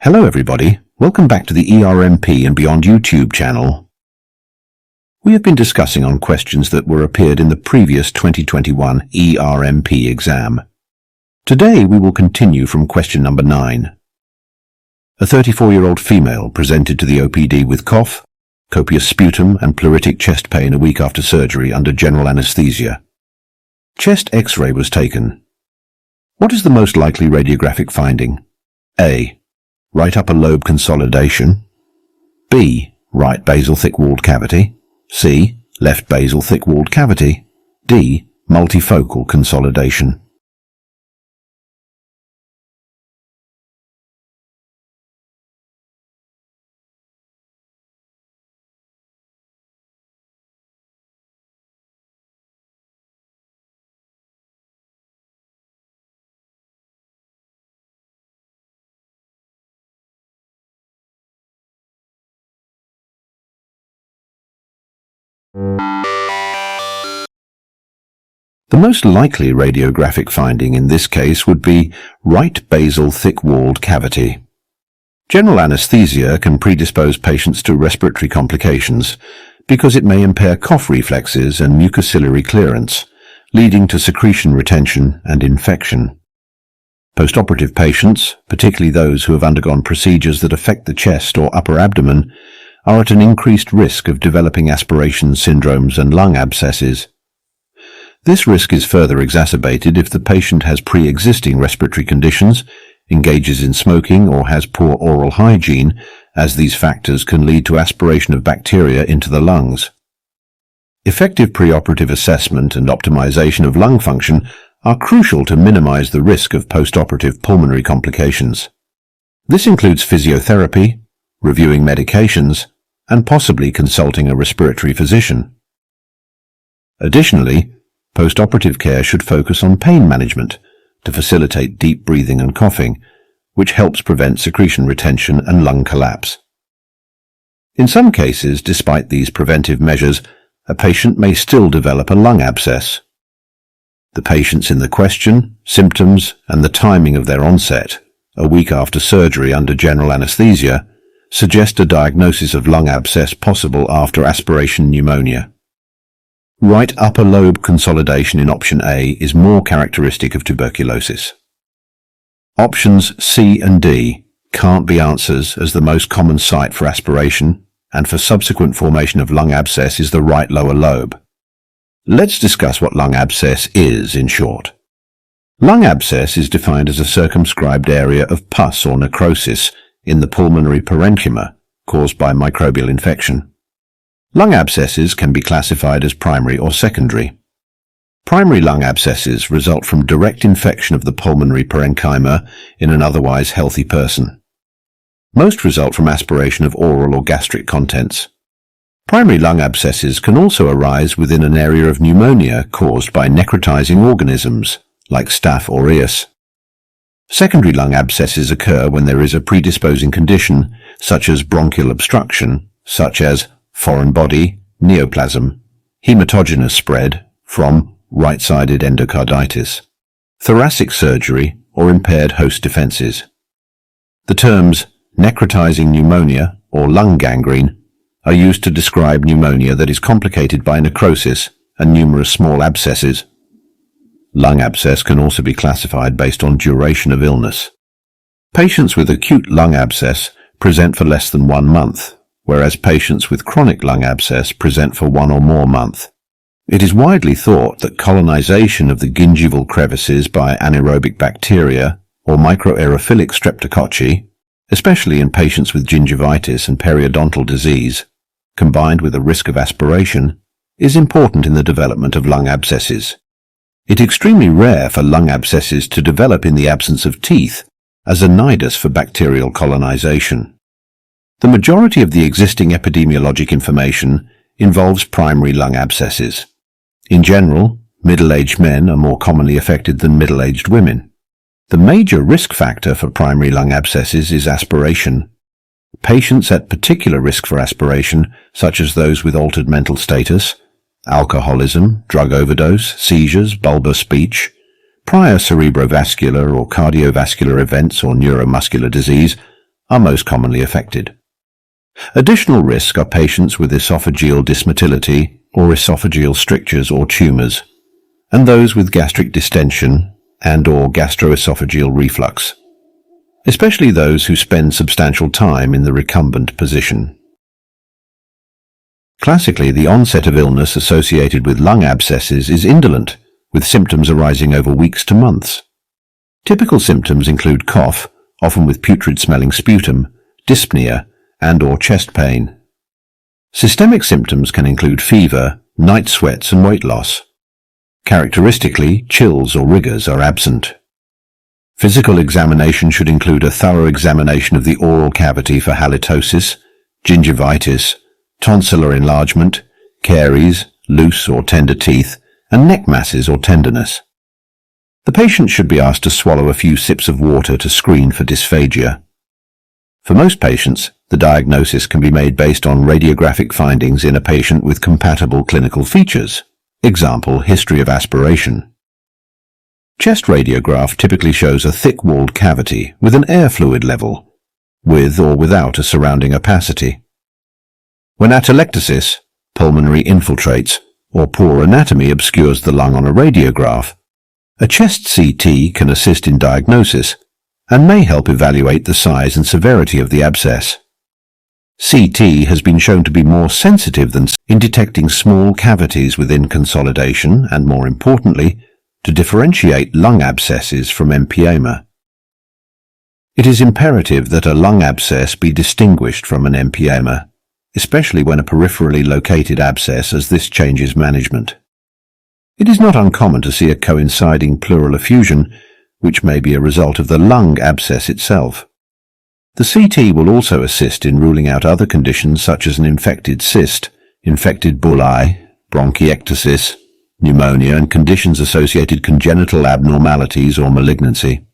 Hello everybody, welcome back to the ERMP and Beyond YouTube channel. We have been discussing on questions that were appeared in the previous 2021 ERMP exam. Today we will continue from question number 9. A 34-year-old female presented to the OPD with cough, copious sputum and pleuritic chest pain a week after surgery under general anesthesia. Chest X-ray was taken. What is the most likely radiographic finding? A. Right upper lobe consolidation. B. Right basal thick-walled cavity. C. Left basal thick-walled cavity. D. Multifocal consolidation. The most likely radiographic finding in this case would be right basal thick-walled cavity. General anesthesia can predispose patients to respiratory complications because it may impair cough reflexes and mucociliary clearance, leading to secretion retention and infection. Postoperative patients, particularly those who have undergone procedures that affect the chest or upper abdomen, are at an increased risk of developing aspiration syndromes and lung abscesses. This risk is further exacerbated if the patient has pre-existing respiratory conditions, engages in smoking, or has poor oral hygiene, as these factors can lead to aspiration of bacteria into the lungs. Effective preoperative assessment and optimization of lung function are crucial to minimize the risk of postoperative pulmonary complications. This includes physiotherapy, reviewing medications, and possibly consulting a respiratory physician. Additionally, postoperative care should focus on pain management to facilitate deep breathing and coughing, which helps prevent secretion retention and lung collapse. In some cases, despite these preventive measures, a patient may still develop a lung abscess. The patients in the question, symptoms, and the timing of their onset, a week after surgery under general anesthesia, suggest a diagnosis of lung abscess possible after aspiration pneumonia. Right upper lobe consolidation in option A is more characteristic of tuberculosis. Options C and D can't be answers, as the most common site for aspiration and for subsequent formation of lung abscess is the right lower lobe. Let's discuss what lung abscess is in short. Lung abscess is defined as a circumscribed area of pus or necrosis in the pulmonary parenchyma caused by microbial infection. Lung abscesses can be classified as primary or secondary. Primary lung abscesses result from direct infection of the pulmonary parenchyma in an otherwise healthy person. Most result from aspiration of oral or gastric contents. Primary lung abscesses can also arise within an area of pneumonia caused by necrotizing organisms, like Staph aureus. Secondary lung abscesses occur when there is a predisposing condition, such as bronchial obstruction, such as foreign body, neoplasm, hematogenous spread from right-sided endocarditis, thoracic surgery, or impaired host defenses. The terms necrotizing pneumonia or lung gangrene are used to describe pneumonia that is complicated by necrosis and numerous small abscesses. Lung abscess can also be classified based on duration of illness. Patients with acute lung abscess present for less than 1 month, whereas patients with chronic lung abscess present for 1 or more months. It is widely thought that colonization of the gingival crevices by anaerobic bacteria or microaerophilic streptococci, especially in patients with gingivitis and periodontal disease, combined with a risk of aspiration, is important in the development of lung abscesses. It is extremely rare for lung abscesses to develop in the absence of teeth as a nidus for bacterial colonization. The majority of the existing epidemiologic information involves primary lung abscesses. In general, middle-aged men are more commonly affected than middle-aged women. The major risk factor for primary lung abscesses is aspiration. Patients at particular risk for aspiration, such as those with altered mental status, alcoholism, drug overdose, seizures, bulbar speech, prior cerebrovascular or cardiovascular events or neuromuscular disease, are most commonly affected. Additional risk are patients with esophageal dysmotility or esophageal strictures or tumors, and those with gastric distension and/or gastroesophageal reflux, especially those who spend substantial time in the recumbent position. Classically, the onset of illness associated with lung abscesses is indolent, with symptoms arising over weeks to months. Typical symptoms include cough, often with putrid-smelling sputum, dyspnea, and/or chest pain. Systemic symptoms can include fever, night sweats, and weight loss. Characteristically, chills or rigors are absent. Physical examination should include a thorough examination of the oral cavity for halitosis, gingivitis, tonsillar enlargement, caries, loose or tender teeth, and neck masses or tenderness. The patient should be asked to swallow a few sips of water to screen for dysphagia. For most patients, the diagnosis can be made based on radiographic findings in a patient with compatible clinical features. Example, history of aspiration. Chest radiograph typically shows a thick-walled cavity with an air fluid level, with or without a surrounding opacity. When atelectasis, pulmonary infiltrates, or poor anatomy obscures the lung on a radiograph, a chest CT can assist in diagnosis and may help evaluate the size and severity of the abscess. CT has been shown to be more sensitive than in detecting small cavities within consolidation and, more importantly, to differentiate lung abscesses from empyema. It is imperative that a lung abscess be distinguished from an empyema, especially when a peripherally located abscess, as this changes management. It is not uncommon to see a coinciding pleural effusion, which may be a result of the lung abscess itself. The CT will also assist in ruling out other conditions such as an infected cyst, infected bullae, bronchiectasis, pneumonia, and conditions associated congenital abnormalities or malignancy.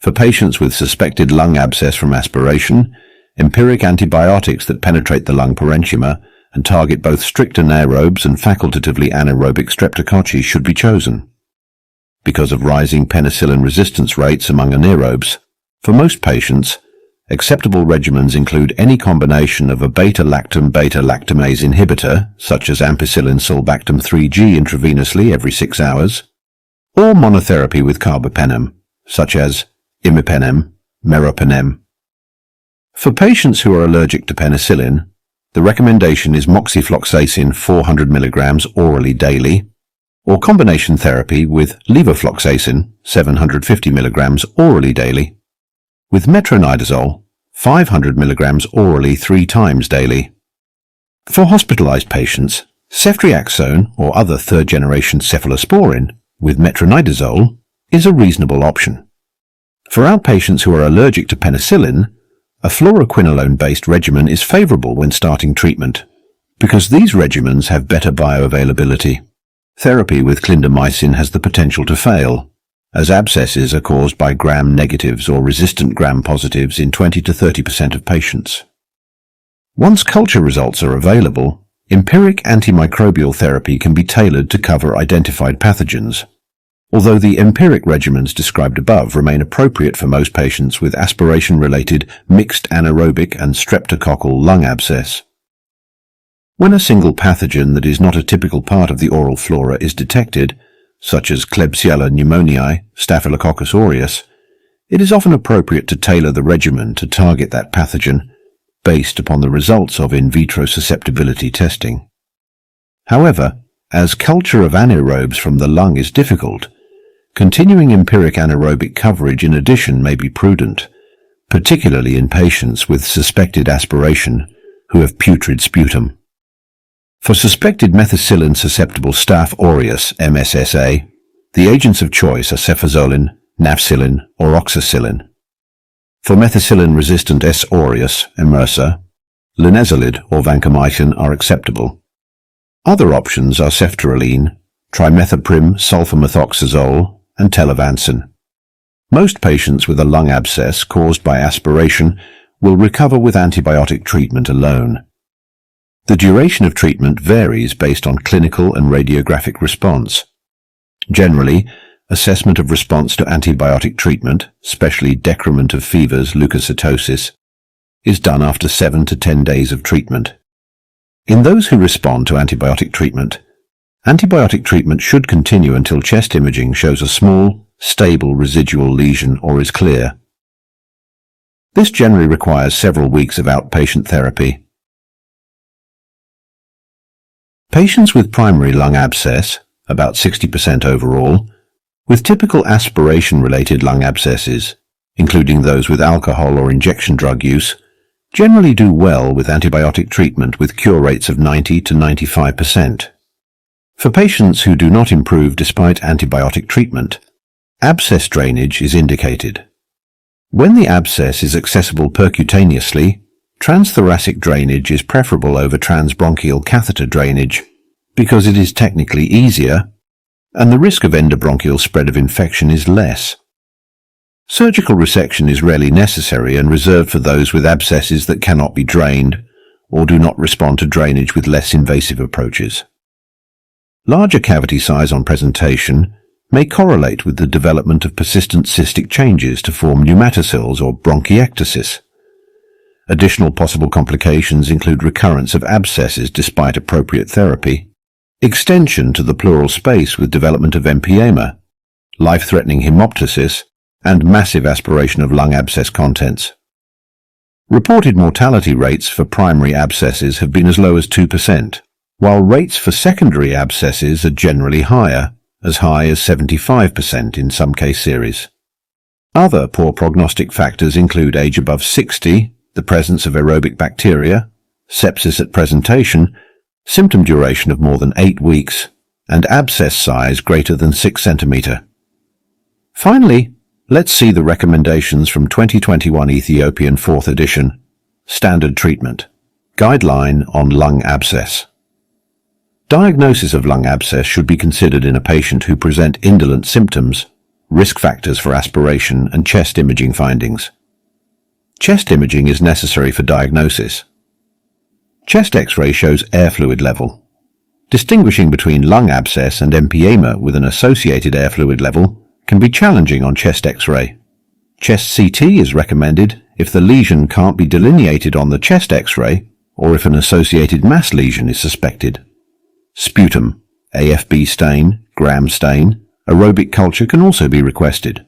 For patients with suspected lung abscess from aspiration, empiric antibiotics that penetrate the lung parenchyma and target both strict anaerobes and facultatively anaerobic streptococci should be chosen. Because of rising penicillin resistance rates among anaerobes, for most patients, acceptable regimens include any combination of a beta-lactam beta-lactamase inhibitor, such as ampicillin sulbactam 3G intravenously every 6 hours, or monotherapy with carbapenem, such as imipenem, meropenem. For patients who are allergic to penicillin, the recommendation is moxifloxacin 400 mg orally daily, or combination therapy with levofloxacin 750 mg orally daily, with metronidazole 500 mg orally 3 times daily. For hospitalized patients, ceftriaxone or other third-generation cephalosporin with metronidazole is a reasonable option. For outpatients who are allergic to penicillin, a fluoroquinolone-based regimen is favorable when starting treatment, because these regimens have better bioavailability. Therapy with clindamycin has the potential to fail, as abscesses are caused by gram-negatives or resistant gram-positives in 20 to 30% of patients. Once culture results are available, empiric antimicrobial therapy can be tailored to cover identified pathogens, although the empiric regimens described above remain appropriate for most patients with aspiration-related mixed anaerobic and streptococcal lung abscess. When a single pathogen that is not a typical part of the oral flora is detected, such as Klebsiella pneumoniae, Staphylococcus aureus, it is often appropriate to tailor the regimen to target that pathogen based upon the results of in vitro susceptibility testing. However, as culture of anaerobes from the lung is difficult, continuing empiric anaerobic coverage in addition may be prudent, particularly in patients with suspected aspiration who have putrid sputum. For suspected methicillin-susceptible Staph aureus, MSSA, the agents of choice are cefazolin, nafcillin, or oxacillin. For methicillin-resistant S. aureus, MRSA, linezolid or vancomycin are acceptable. Other options are ceftaroline, trimethoprim sulfamethoxazole, and telavancin. Most patients with a lung abscess caused by aspiration will recover with antibiotic treatment alone. The duration of treatment varies based on clinical and radiographic response. Generally, assessment of response to antibiotic treatment, especially decrement of fevers, leukocytosis, is done after 7 to 10 days of treatment. In those who respond to antibiotic treatment should continue until chest imaging shows a small, stable residual lesion or is clear. This generally requires several weeks of outpatient therapy. Patients with primary lung abscess, about 60% overall, with typical aspiration-related lung abscesses, including those with alcohol or injection drug use, generally do well with antibiotic treatment with cure rates of 90 to 95%. For patients who do not improve despite antibiotic treatment, abscess drainage is indicated. When the abscess is accessible percutaneously, transthoracic drainage is preferable over transbronchial catheter drainage because it is technically easier and the risk of endobronchial spread of infection is less. Surgical resection is rarely necessary and reserved for those with abscesses that cannot be drained or do not respond to drainage with less invasive approaches. Larger cavity size on presentation may correlate with the development of persistent cystic changes to form pneumatocysts or bronchiectasis. Additional possible complications include recurrence of abscesses despite appropriate therapy, extension to the pleural space with development of empyema, life-threatening hemoptysis, and massive aspiration of lung abscess contents. Reported mortality rates for primary abscesses have been as low as 2%, while rates for secondary abscesses are generally higher, as high as 75% in some case series. Other poor prognostic factors include age above 60, the presence of aerobic bacteria, sepsis at presentation, symptom duration of more than 8 weeks, and abscess size greater than 6 cm. Finally, let's see the recommendations from 2021 Ethiopian 4th edition, Standard Treatment, Guideline on Lung Abscess. Diagnosis of lung abscess should be considered in a patient who present indolent symptoms, risk factors for aspiration, and chest imaging findings. Chest imaging is necessary for diagnosis. Chest X-ray shows air fluid level. Distinguishing between lung abscess and empyema with an associated air fluid level can be challenging on chest X-ray. Chest CT is recommended if the lesion can't be delineated on the chest X-ray or if an associated mass lesion is suspected. Sputum, AFB stain, Gram stain, aerobic culture can also be requested.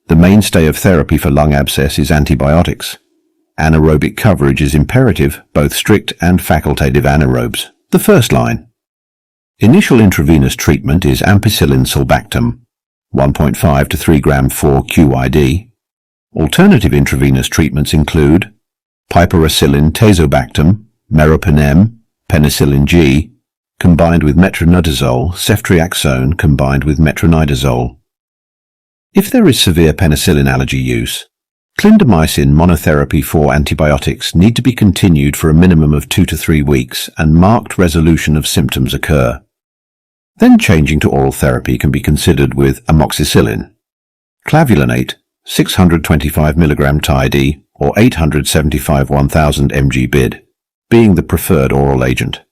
The mainstay of therapy for lung abscess is antibiotics. Anaerobic coverage is imperative, both strict and facultative anaerobes. The first line. Initial intravenous treatment is ampicillin sulbactam, 1.5 to 3 gram 4 QID. Alternative intravenous treatments include piperacillin tazobactam, meropenem, penicillin G, combined with metronidazole, ceftriaxone combined with metronidazole. If there is severe penicillin allergy use, clindamycin monotherapy for antibiotics need to be continued for a minimum of 2 to 3 weeks and marked resolution of symptoms occur. Then changing to oral therapy can be considered with amoxicillin, clavulanate, 625 mg TID or 875 1000 mg bid, being the preferred oral agent.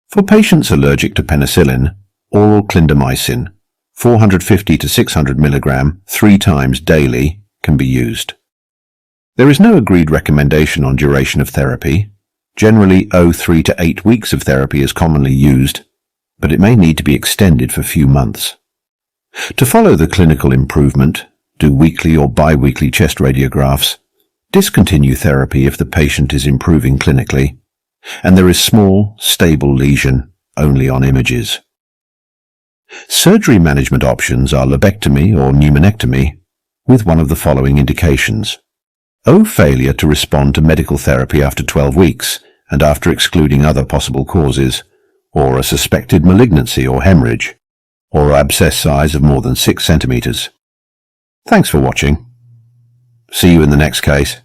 For patients allergic to penicillin, oral clindamycin, 450 to 600 mg 3 times daily, can be used. There is no agreed recommendation on duration of therapy. Generally, 3 to 8 weeks of therapy is commonly used, but it may need to be extended for a few months. To follow the clinical improvement, do weekly or bi-weekly chest radiographs, discontinue therapy if the patient is improving clinically, and there is small, stable lesion only on images. Surgery management options are lobectomy or pneumonectomy, with one of the following indications. Failure to respond to medical therapy after 12 weeks and after excluding other possible causes, or a suspected malignancy or hemorrhage, or abscess size of more than 6 centimeters. Thanks for watching. See you in the next case.